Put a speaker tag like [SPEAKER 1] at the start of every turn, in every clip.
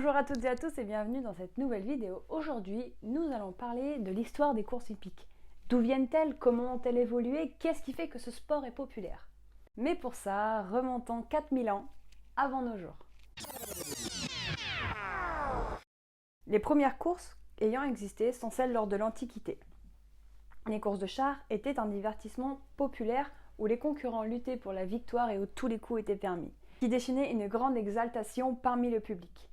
[SPEAKER 1] Bonjour à toutes et à tous et bienvenue dans cette nouvelle vidéo. Aujourd'hui, nous allons parler de l'histoire des courses hippiques. D'où viennent-elles? Comment ont-elles évolué? Qu'est-ce qui fait que ce sport est populaire? Mais pour ça, remontons 4000 ans avant nos jours. Les premières courses ayant existé sont celles lors de l'Antiquité. Les courses de chars étaient un divertissement populaire où les concurrents luttaient pour la victoire et où tous les coups étaient permis, qui déchaînait une grande exaltation parmi le public.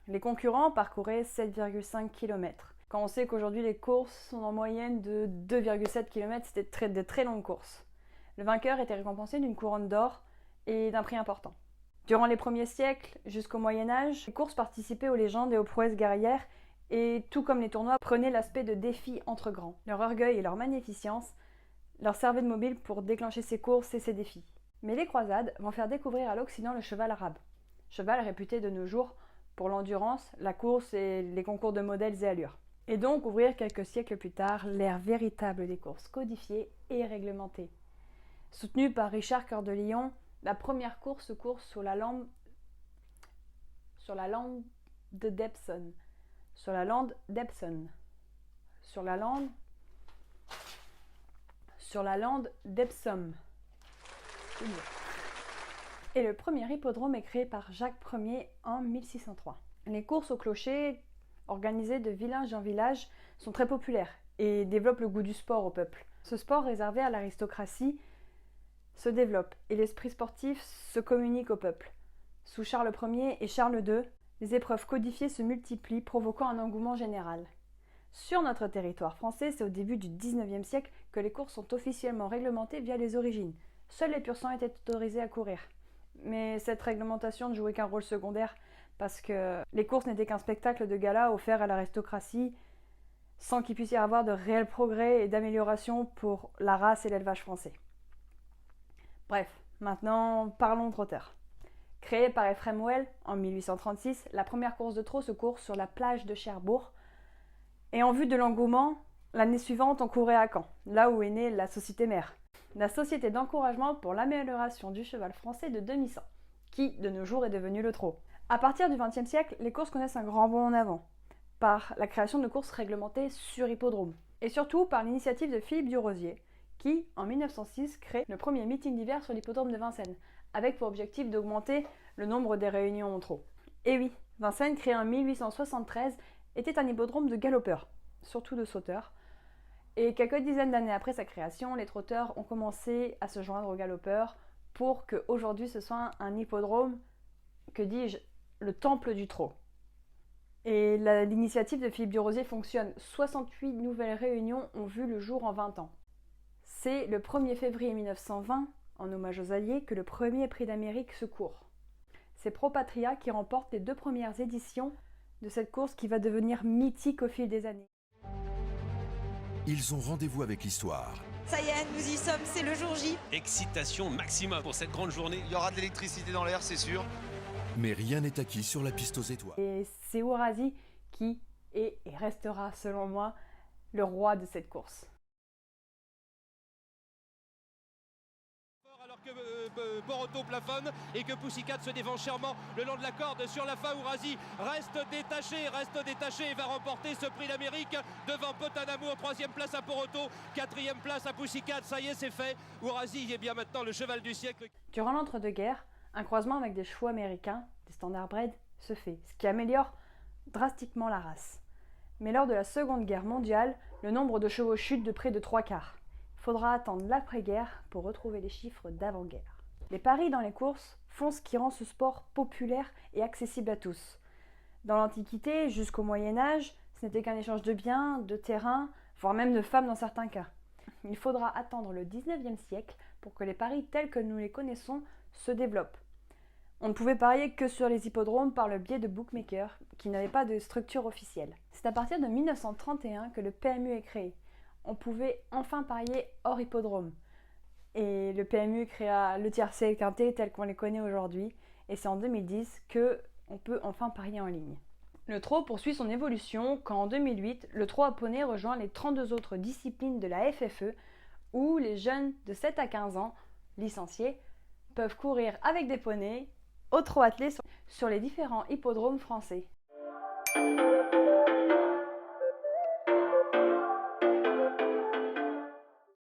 [SPEAKER 1] Les concurrents parcouraient 7,5 km. Quand on sait qu'aujourd'hui les courses sont en moyenne de 2,7 km, c'était de très longues courses. Le vainqueur était récompensé d'une couronne d'or et d'un prix important. Durant les premiers siècles jusqu'au Moyen-Âge, les courses participaient aux légendes et aux prouesses guerrières et, tout comme les tournois, prenaient l'aspect de défis entre grands. Leur orgueil et leur magnificence leur servaient de mobile pour déclencher ces courses et ces défis. Mais les croisades vont faire découvrir à l'Occident le cheval arabe. Cheval réputé de nos jours pour l'endurance, la course et les concours de modèles et allures. Et donc ouvrir quelques siècles plus tard l'ère véritable des courses codifiées et réglementées. Soutenue par Richard Cœur de Lion, la première course se court sur la lande de Depson. Sur la lande d'Epsom. Et le premier hippodrome est créé par Jacques Ier en 1603. Les courses au clocher, organisées de village en village, sont très populaires et développent le goût du sport au peuple. Ce sport réservé à l'aristocratie se développe et l'esprit sportif se communique au peuple. Sous Charles Ier et Charles II, les épreuves codifiées se multiplient, provoquant un engouement général. Sur notre territoire français, c'est au début du XIXe siècle que les courses sont officiellement réglementées via les origines. Seuls les pur-sangs étaient autorisés à courir. Mais cette réglementation ne jouait qu'un rôle secondaire parce que les courses n'étaient qu'un spectacle de gala offert à l'aristocratie sans qu'il puisse y avoir de réels progrès et d'amélioration pour la race et l'élevage français. Bref, maintenant parlons trotteur. Créée par Ephraim Well en 1836, la première course de trot se court sur la plage de Cherbourg et en vue de l'engouement, l'année suivante on courait à Caen, là où est née la société mère. La société d'encouragement pour l'amélioration du cheval français de demi-sang, qui, de nos jours, est devenu le trot. À partir du XXe siècle, les courses connaissent un grand bond en avant, par la création de courses réglementées sur hippodrome, et surtout par l'initiative de Philippe Durosier, qui, en 1906, crée le premier meeting d'hiver sur l'hippodrome de Vincennes, avec pour objectif d'augmenter le nombre des réunions en trot. Et oui, Vincennes, créé en 1873, était un hippodrome de galopeurs, surtout de sauteurs, et quelques dizaines d'années après sa création, les trotteurs ont commencé à se joindre aux galopeurs pour qu'aujourd'hui ce soit un hippodrome, que dis-je, le temple du trot. Et l'initiative de Philippe Durosier fonctionne. 68 nouvelles réunions ont vu le jour en 20 ans. C'est le 1er février 1920, en hommage aux Alliés, que le premier prix d'Amérique se court. C'est Pro Patria qui remporte les 2 premières éditions de cette course qui va devenir mythique au fil des années.
[SPEAKER 2] Ils ont rendez-vous avec l'histoire.
[SPEAKER 3] Ça y est, nous y sommes, c'est le jour J.
[SPEAKER 4] Excitation maximum pour cette grande journée.
[SPEAKER 5] Il y aura de l'électricité dans l'air, c'est sûr.
[SPEAKER 2] Mais rien n'est acquis sur la piste aux étoiles.
[SPEAKER 1] Et c'est Ourasi qui est et restera, selon moi, le roi de cette course.
[SPEAKER 4] Alors que Boroto plafonne et que Pussycat se défend chèrement le long de la corde sur la fin. Ourasi reste détaché et va remporter ce prix d'Amérique devant Potanamo. 3e place à Boroto, 4e place à Pussycat. Ça y est, c'est fait. Ourasi est bien maintenant le cheval du siècle.
[SPEAKER 1] Durant l'entre-deux-guerres, un croisement avec des chevaux américains, des standardbred, se fait, ce qui améliore drastiquement la race. Mais lors de la Seconde Guerre mondiale, le nombre de chevaux chute de près de 3/4. Il faudra attendre l'après-guerre pour retrouver les chiffres d'avant-guerre. Les paris dans les courses font ce qui rend ce sport populaire et accessible à tous. Dans l'Antiquité jusqu'au Moyen-Âge, ce n'était qu'un échange de biens, de terrains, voire même de femmes dans certains cas. Il faudra attendre le 19e siècle pour que les paris tels que nous les connaissons se développent. On ne pouvait parier que sur les hippodromes par le biais de bookmakers qui n'avaient pas de structure officielle. C'est à partir de 1931 que le PMU est créé. On pouvait enfin parier hors hippodrome. Et le PMU créa le tiercé et le quintet tel qu'on les connaît aujourd'hui. Et c'est en 2010 qu'on peut enfin parier en ligne. Le trot poursuit son évolution quand en 2008, le trot à poney rejoint les 32 autres disciplines de la FFE où les jeunes de 7 à 15 ans, licenciés, peuvent courir avec des poneys au trot attelé sur les différents hippodromes français.